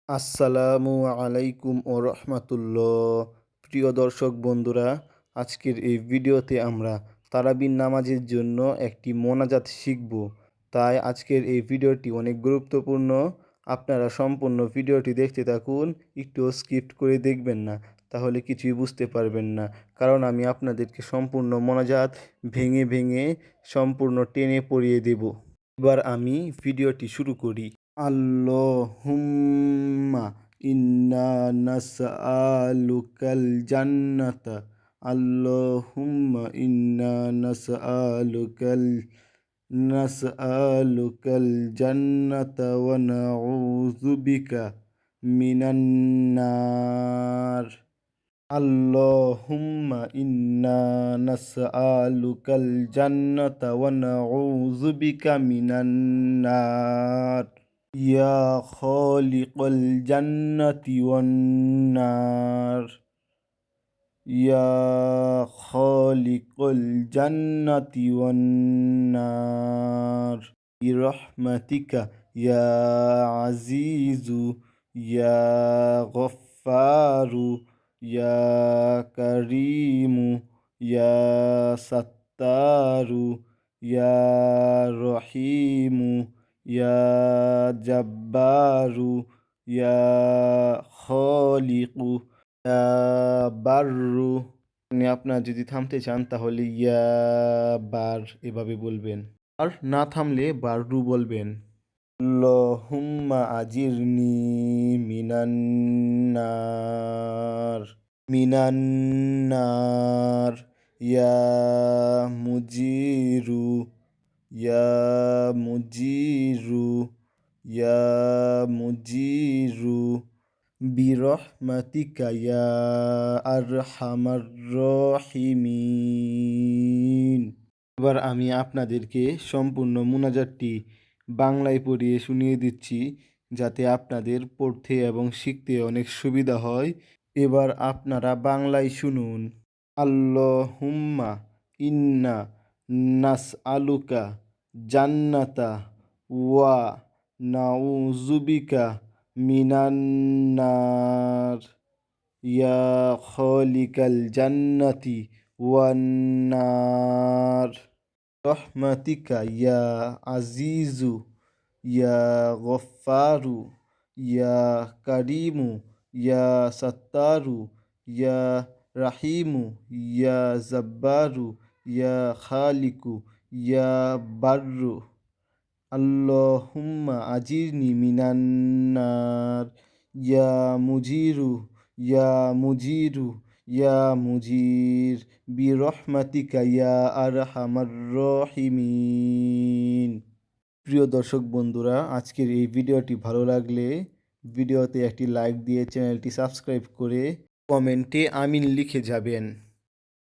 আসসালামু আলাইকুম ও রহমাতুল্লাহ। প্রিয় দর্শক বন্ধুরা, আজকের এই ভিডিওতে আমরা তারাবির নামাজের জন্য একটি মোনাজাত শিখব। তাই আজকের এই ভিডিওটি অনেক গুরুত্বপূর্ণ। আপনারা সম্পূর্ণ ভিডিওটি দেখতে থাকুন, একটু স্কিপ করে দেখবেন না, তাহলে কিছুই বুঝতে পারবেন না। কারণ আমি আপনাদেরকে সম্পূর্ণ মোনাজাত ভেঙে ভেঙে সম্পূর্ণ টেনে পড়িয়ে দেব। এবার আমি ভিডিওটি শুরু করি। আল্লাহুম্মা ইন্না নাসআলুকাল জান্নাতা। আল্লাহুম্মা ইন্না নাসআলুকাল জান্নাতা ওয়া নাউযু বিকা মিনান নার। আল্লাহুম্মা ইন্না নাসআলুকাল জান্নাতা ওয়া নাউযু বিকা মিনান নার। ইয়া খালিকাল জান্নাতি ওয়ান নার। ইয়া খালিকাল জান্নাতি ওয়ান নার। বিরহমাতিকা ইয়া আজিজু ইয়া গফফারু ইয়া কারীমু ইয়া সাত্তারু ইয়া রহিমু ইয়া জাব্বারু ইয়া খলিকু ইয়া বাররু। আপনি আপনার যদি থামতে চান তাহলে ইয়া বার এভাবে বলবেন, আর না থামলে বাররু বলবেন। আল্লাহুম্মা আজিরনি মিনান নার। মিনান নার। ইয়া মুজিরু ইয়া মুজিরু ইয়া মুজিরু বিরহমাতিকা ইয়া আরহামার রাহিমিন। এবার আমি আপনাদেরকে সম্পূর্ণ মুনাজাতটি বাংলায় পড়িয়ে শুনিয়ে দিচ্ছি, যাতে আপনাদের পড়তে এবং শিখতে অনেক সুবিধা হয়। এবার আপনারা বাংলায় শুনুন। আল্লাহুম্মা ইন্না নাসআলুকা জান্নাতা ওয়া নাউযুবিকা মিনান নার। ইয়া খালিকাল জান্নাতি ওয়ান নার। রহমাতিকা ইয়া আজিজু ইয়া গফফারু ইয়া কারীমু ইয়া সাত্তারু ইয়া রাহিমু ইয়া জাব্বারু ইয়া খালিকু ইয়া বাররু। আল্লাহুম্মা আজিরনি মিনান নার। ইয়া মুজিরু ইয়া মুজিরু ইয়া মুজির বিরহমাতিকা ইয়া আরহামার রাহিমিন। প্রিয় দর্শক বন্ধুরা, আজকের এই ভিডিওটি ভালো লাগলে ভিডিওতে একটি লাইক দিয়ে চ্যানেলটি সাবস্ক্রাইব করে কমেন্টে আমিন লিখে যাবেন।